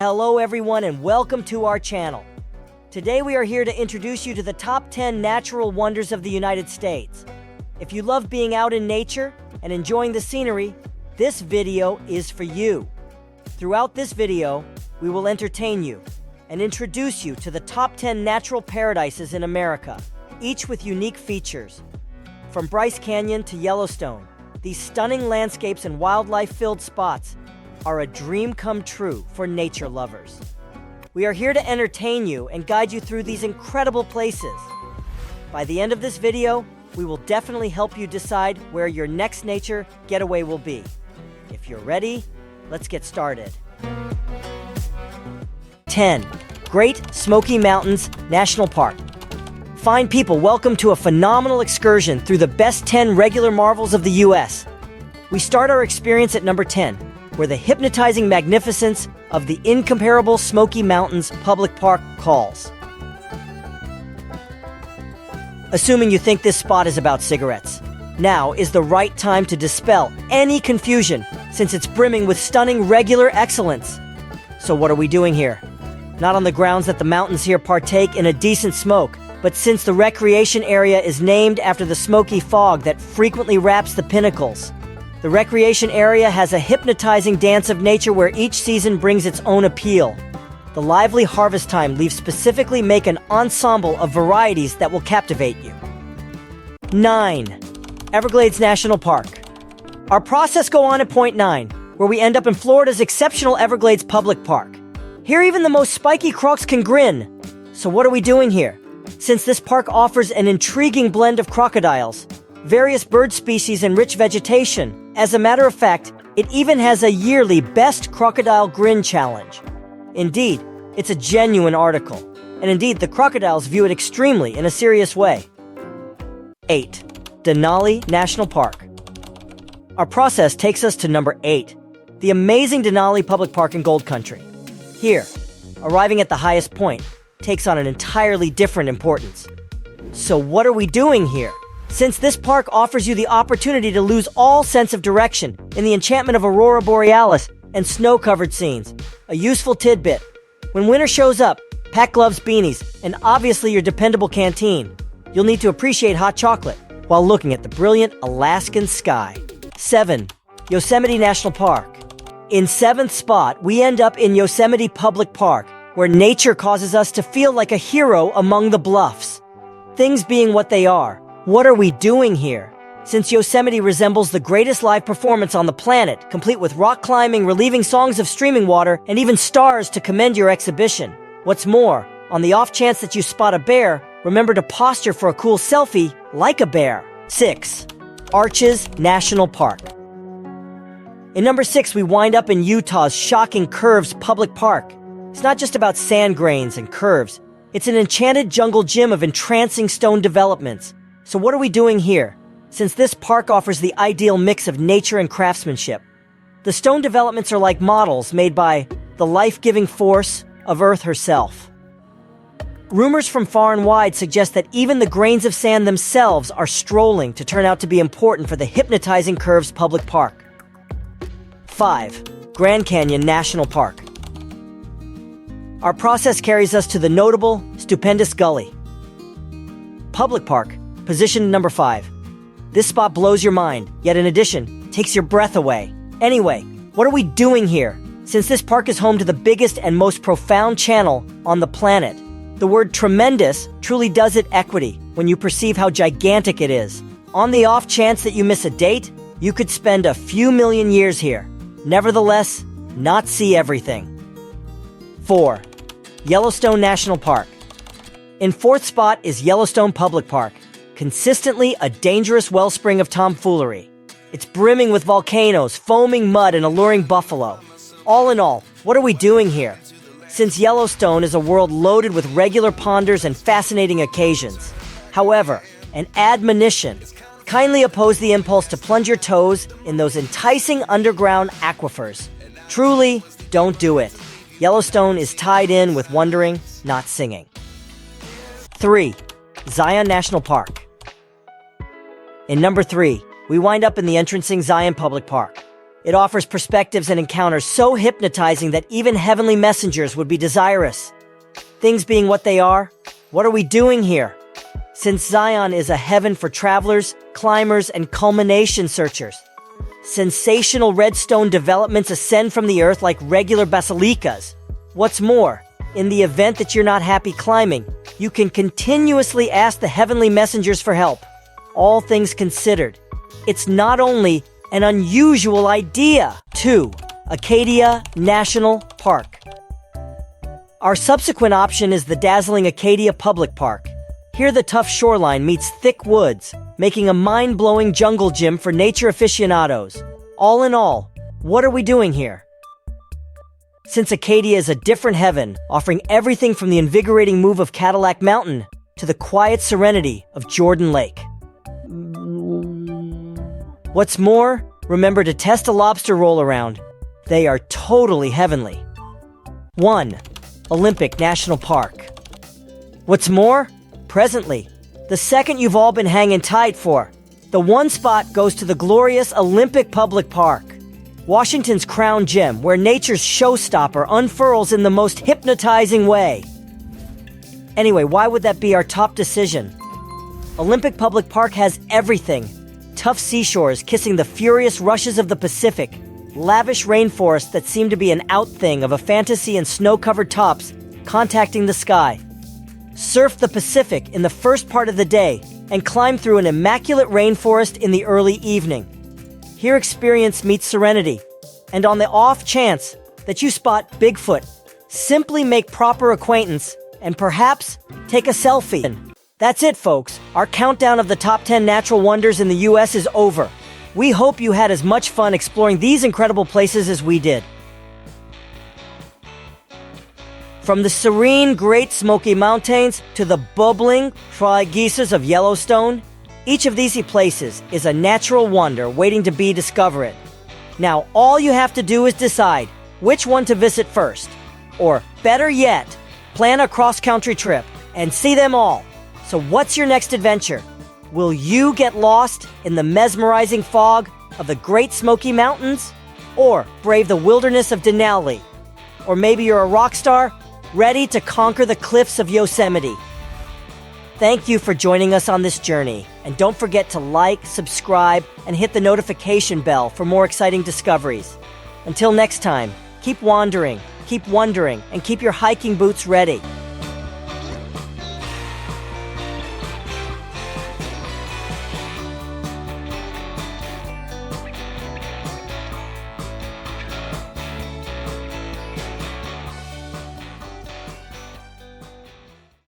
Hello everyone and welcome to our channel. Today we are here to introduce you to the top 10 natural wonders of the United States. If you love being out in nature and enjoying the scenery, this video is for you. Throughout this video, we will entertain you and introduce you to the top 10 natural paradises in America, each with unique features. From Bryce Canyon to Yellowstone, these stunning landscapes and wildlife-filled spots are a dream come true for nature lovers. We are here to entertain you and guide you through these incredible places. By the end of this video, we will definitely help you decide where your next nature getaway will be. If you're ready, let's get started. 10. Great Smoky Mountains National Park. Fine people, welcome to a phenomenal excursion through the best 10 regular marvels of the U.S. We start our experience at number 10, where the hypnotizing magnificence of the incomparable Smoky Mountains Public Park calls. Assuming you think this spot is about cigarettes, now is the right time to dispel any confusion, since it's brimming with stunning regular excellence. So what are we doing here? Not on the grounds that the mountains here partake in a decent smoke, but since the recreation area is named after the smoky fog that frequently wraps the pinnacles. The recreation area has a hypnotizing dance of nature where each season brings its own appeal. The lively harvest time leaves specifically make an ensemble of varieties that will captivate you. 9. Everglades National Park. Our process go on at point 9, where we end up in Florida's exceptional Everglades Public Park. Here even the most spiky crocs can grin. So what are we doing here? Since this park offers an intriguing blend of crocodiles, various bird species and rich vegetation, as a matter of fact, it even has a yearly Best Crocodile Grin Challenge. Indeed, it's a genuine article, and indeed the crocodiles view it extremely in a serious way. 8. Denali National Park. Our process takes us to number 8, the amazing Denali Public Park in Gold Country. Here, arriving at the highest point takes on an entirely different importance. So what are we doing here? Since this park offers you the opportunity to lose all sense of direction in the enchantment of Aurora Borealis and snow-covered scenes, a useful tidbit. When winter shows up, pack gloves, beanies, and obviously your dependable canteen. You'll need to appreciate hot chocolate while looking at the brilliant Alaskan sky. 7. Yosemite National Park. In 7th spot, we end up in Yosemite Public Park, where nature causes us to feel like a hero among the bluffs. Things being what they are, what are we doing here? Since Yosemite resembles the greatest live performance on the planet, complete with rock climbing, relieving songs of streaming water, and even stars to commend your exhibition. What's more, on the off chance that you spot a bear, remember to posture for a cool selfie like a bear. 6. Arches National Park. In number 6, we wind up in Utah's shocking Curves Public Park. It's not just about sand grains and curves. It's an enchanted jungle gym of entrancing stone developments. So what are we doing here? Since this park offers the ideal mix of nature and craftsmanship. The stone developments are like models made by the life-giving force of Earth herself. Rumors from far and wide suggest that even the grains of sand themselves are strolling to turn out to be important for the hypnotizing Curves Public Park. 5. Grand Canyon National Park. Our process carries us to the notable, stupendous Gully Public Park, positioned number 5. This spot blows your mind, yet in addition, takes your breath away. Anyway, what are we doing here? Since this park is home to the biggest and most profound channel on the planet, the word tremendous truly does it equity when you perceive how gigantic it is. On the off chance that you miss a date, you could spend a few million years here. Nevertheless, not see everything. 4. Yellowstone National Park. In 4th spot is Yellowstone Public Park, consistently a dangerous wellspring of tomfoolery. It's brimming with volcanoes, foaming mud, and alluring buffalo. All in all, what are we doing here? Since Yellowstone is a world loaded with regular ponders and fascinating occasions. However, an admonition: kindly oppose the impulse to plunge your toes in those enticing underground aquifers. Truly, don't do it. Yellowstone is tied in with wondering, not singing. 3. Zion National Park. In number 3, we wind up in the entrancing Zion Public Park. It offers perspectives and encounters so hypnotizing that even heavenly messengers would be desirous. Things being what they are, what are we doing here? Since Zion is a heaven for travelers, climbers, and culmination searchers, sensational redstone developments ascend from the earth like regular basilicas. What's more, in the event that you're not happy climbing, you can continuously ask the heavenly messengers for help. All things considered, it's not only an unusual idea. 2. Acadia National Park. Our subsequent option is the dazzling Acadia Public Park. Here the tough shoreline meets thick woods, making a mind-blowing jungle gym for nature aficionados. All in all, what are we doing here? Since Acadia is a different heaven, offering everything from the invigorating move of Cadillac Mountain to the quiet serenity of Jordan Lake. What's more, remember to test a lobster roll around. They are totally heavenly. 1. Olympic National Park. What's more, presently, the second you've all been hanging tight for. The one spot goes to the glorious Olympic Public Park, Washington's crown gem, where nature's showstopper unfurls in the most hypnotizing way. Anyway, why would that be our top decision? Olympic Public Park has everything. Tough seashores kissing the furious rushes of the Pacific, lavish rainforests that seem to be an out thing of a fantasy and snow-covered tops contacting the sky. Surf the Pacific in the first part of the day and climb through an immaculate rainforest in the early evening. Here experience meets serenity, and on the off chance that you spot Bigfoot, simply make proper acquaintance and perhaps take a selfie. That's it, folks. Our countdown of the top 10 natural wonders in the US is over. We hope you had as much fun exploring these incredible places as we did. From the serene Great Smoky Mountains to the bubbling dry geysers of Yellowstone, each of these places is a natural wonder waiting to be discovered. Now, all you have to do is decide which one to visit first. Or, better yet, plan a cross-country trip and see them all. So what's your next adventure? Will you get lost in the mesmerizing fog of the Great Smoky Mountains? Or brave the wilderness of Denali? Or maybe you're a rock star, ready to conquer the cliffs of Yosemite? Thank you for joining us on this journey, and don't forget to like, subscribe, and hit the notification bell for more exciting discoveries. Until next time, keep wandering, keep wondering, and keep your hiking boots ready.